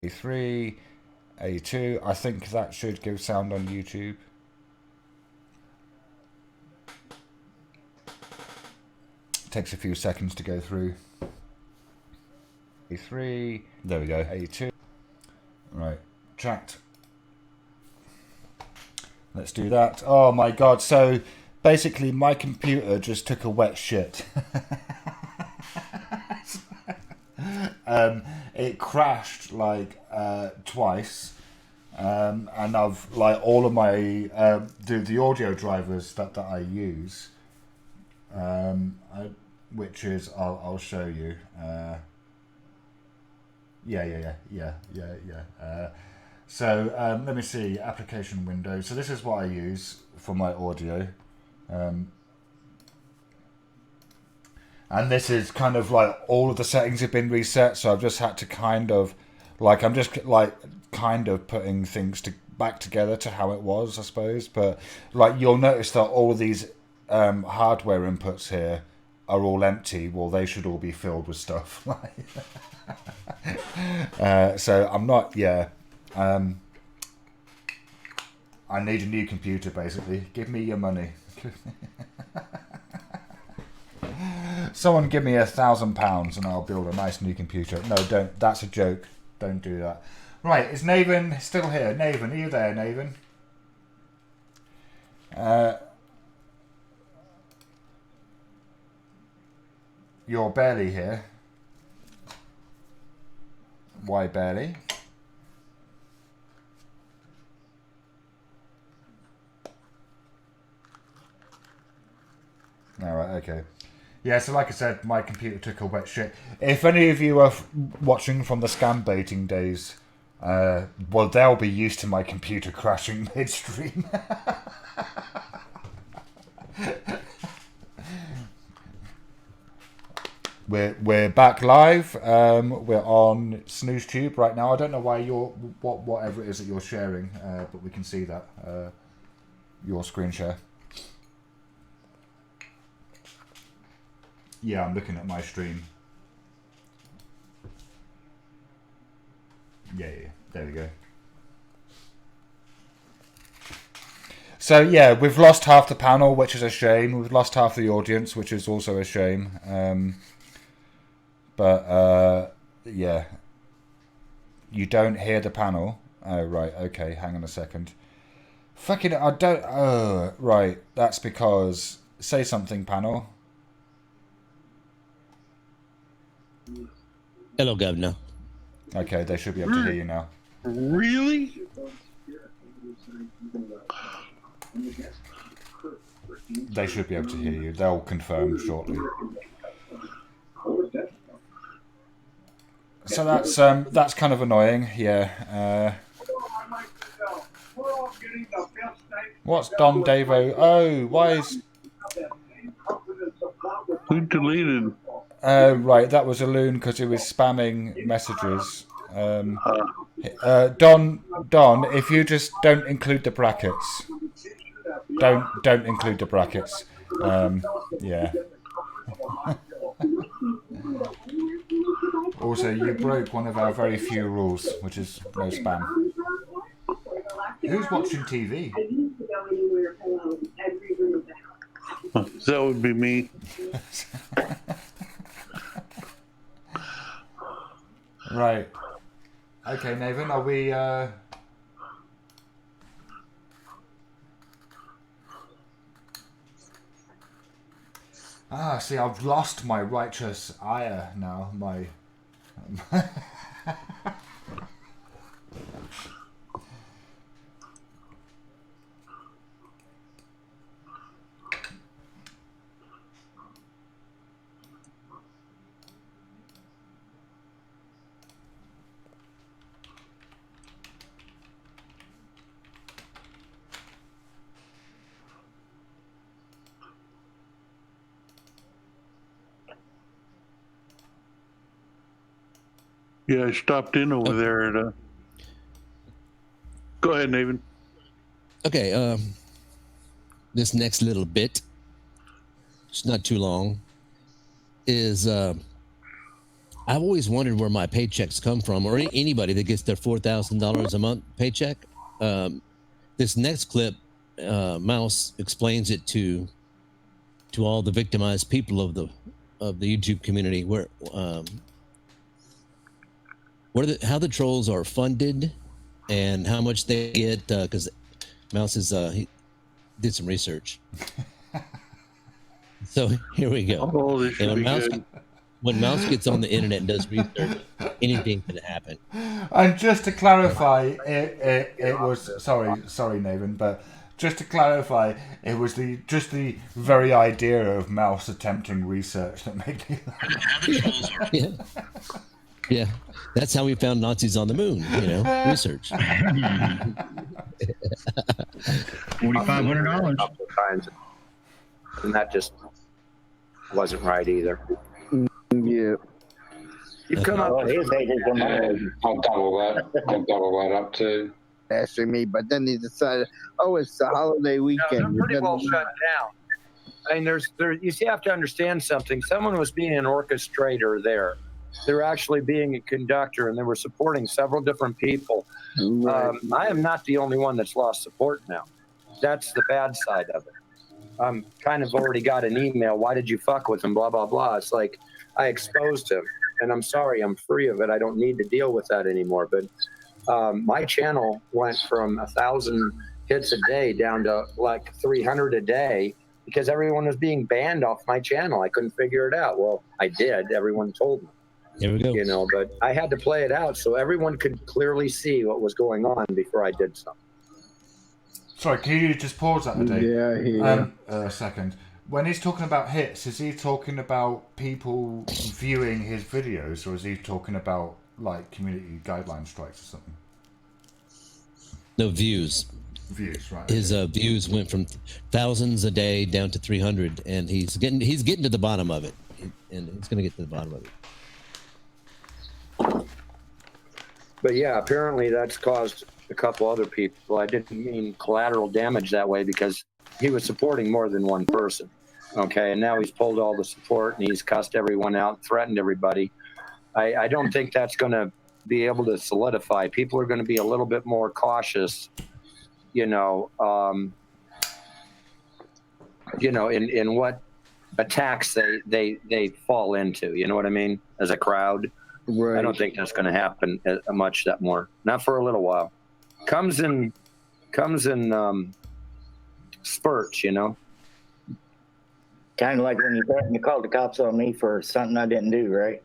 A3, A2. I think that should give sound on YouTube. Takes a few seconds to go through. A3, there we go, A2. Right, tracked. Let's do that. Oh my god, so basically my computer just took a wet shit. It crashed like twice, and I've like all of my the audio drivers that I use, which is I'll show you. So let me see, application window. So this is what I use for my audio. And this is kind of like all of the settings have been reset, so I've just had to kind of like I'm just like kind of putting things back together to how it was, I suppose. But like you'll notice that all of these hardware inputs here are all empty. Well, they should all be filled with stuff. So I'm not. Yeah. I need a new computer, basically. Give me your money. Someone give me £1,000 and I'll build a nice new computer. No, don't. That's a joke. Don't do that. Right, is Naven still here? Naven, are you there, Naven? You're barely here. Why barely? Alright, okay. Yeah, so like I said, my computer took a wet shit. If any of you are watching from the scam baiting days, well, they'll be used to my computer crashing midstream. We're back live. We're on SnoozeTube right now. I don't know why you're whatever it is that you're sharing, but we can see that your screen share. Yeah, I'm looking at my stream. Yeah, there we go. So yeah, we've lost half the panel, which is a shame. We've lost half the audience, which is also a shame. But yeah, you don't hear the panel. Oh right, okay. Hang on a second. Fucking, I don't. Oh right, that's because say something, panel. Hello, Governor. Okay, they should be able to hear you now. Really? They should be able to hear you. They'll confirm shortly. So that's kind of annoying. Yeah. What's Don Davo? Oh, why is? Who deleted? Right, that was a loon because he was spamming messages. Don, if you just don't include the brackets. Don't include the brackets. Yeah. Also, you broke one of our very few rules, which is no spam. Who's watching TV? That would be me. Right. Okay, Nathan, are we... Ah, see, I've lost my righteous ire now. My... Yeah, I stopped in over there. Go ahead, Nathan. Okay, this next little bit, it's not too long, is I've always wondered where my paychecks come from, or anybody that gets their $4,000 a month paycheck. This next clip, Mouse explains it to all the victimized people of the YouTube community, how the trolls are funded and how much they get. Because Mouse is he did some research. So here we go. Oh, this should And be good. when Mouse gets on the internet and does research, anything can happen. And just to clarify, it was sorry, Nathan, but just to clarify, it was just the very idea of Mouse attempting research that made me laugh. Yeah, yeah, that's how we found Nazis on the moon. Research. $4,500. Couple times, and that just wasn't right either. Yeah. You come up. I'll double that up too. Asking me, but then he decided, oh, it's the holiday weekend. They're pretty well shut down. I mean, you have to understand something. Someone was being an orchestrator there. They were actually being a conductor, and they were supporting several different people. Right. I am not the only one that's lost support now. That's the bad side of it. I'm kind of already got an email. Why did you fuck with him? Blah, blah, blah. It's like I exposed him, and I'm sorry. I'm free of it. I don't need to deal with that anymore. But my channel went from 1,000 hits a day down to like 300 a day because everyone was being banned off my channel. I couldn't figure it out. Well, I did. Everyone told me. There we go. But I had to play it out so everyone could clearly see what was going on before I did something. Sorry, can you just pause that, Ade? Yeah. A second. When he's talking about hits, is he talking about people viewing his videos, or is he talking about like community guideline strikes or something? No, views. Views, right? His views went from thousands a day down to 300, and he's getting to the bottom of it, and he's going to get to the bottom of it. But yeah, apparently that's caused a couple other people. I didn't mean collateral damage that way because he was supporting more than one person. Okay, and now he's pulled all the support and he's cussed everyone out, threatened everybody. I don't think that's going to be able to solidify. People are going to be a little bit more cautious, in what attacks they fall into. You know what I mean? As a crowd. Right. I don't think that's going to happen much that more. Not for a little while. Comes in spurts, Kind of like when you called the cops on me for something I didn't do, right?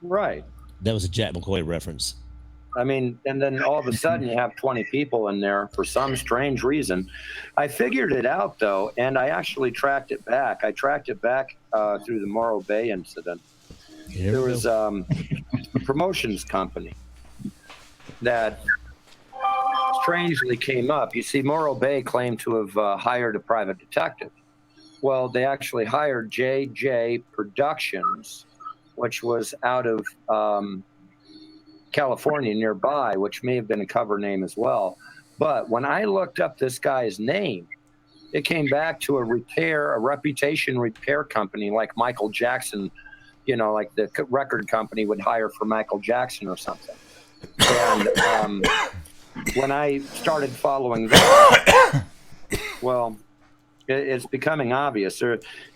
Right. That was a Jack McCoy reference. I mean, and then all of a sudden you have 20 people in there for some strange reason. I figured it out, though, and I actually tracked it back. I tracked it back through the Morro Bay incident. There was a promotions company that strangely came up. You see, Morro Bay claimed to have hired a private detective. Well, they actually hired JJ Productions, which was out of California nearby, which may have been a cover name as well. But when I looked up this guy's name, it came back to a reputation repair company like Michael Jackson, like the record company would hire for Michael Jackson or something. And when I started following that, well, it's becoming obvious.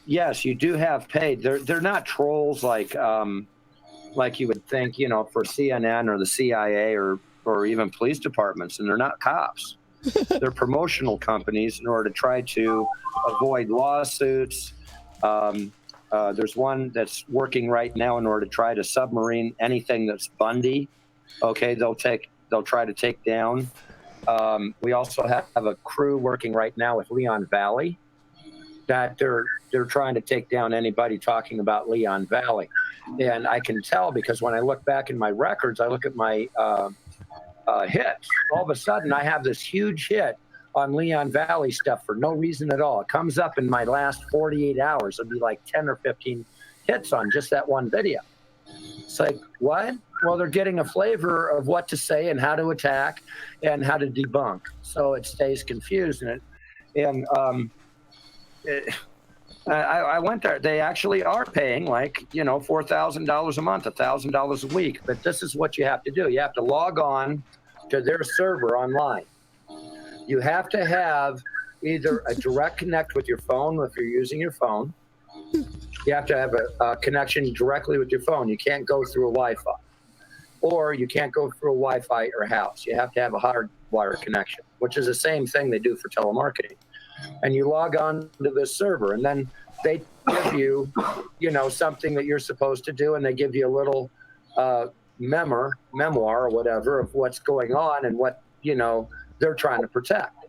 Yes, you do have paid. They're not trolls like you would think, for CNN or the CIA or even police departments, and they're not cops. They're promotional companies in order to try to avoid lawsuits. There's one that's working right now in order to try to submarine anything that's Bundy. Okay, they'll try to take down. We also have a crew working right now with Leon Valley that they're trying to take down anybody talking about Leon Valley. And I can tell because when I look back in my records, I look at my hits. All of a sudden, I have this huge hit on Leon Valley stuff for no reason at all. It comes up in my last 48 hours. It'll be like 10 or 15 hits on just that one video. It's like, what? Well, they're getting a flavor of what to say and how to attack and how to debunk. So it stays confused. I went there. They actually are paying like, $4,000 a month, $1,000 a week. But this is what you have to do. You have to log on to their server online. You have to have either a direct connect with your phone if you're using your phone. You have to have a connection directly with your phone. You can't go through a Wi-Fi. Or you can't go through a Wi-Fi at your house. You have to have a hardwired connection, which is the same thing they do for telemarketing. And you log on to this server, and then they give you, something that you're supposed to do, and they give you a little memoir or whatever of what's going on and what, they're trying to protect.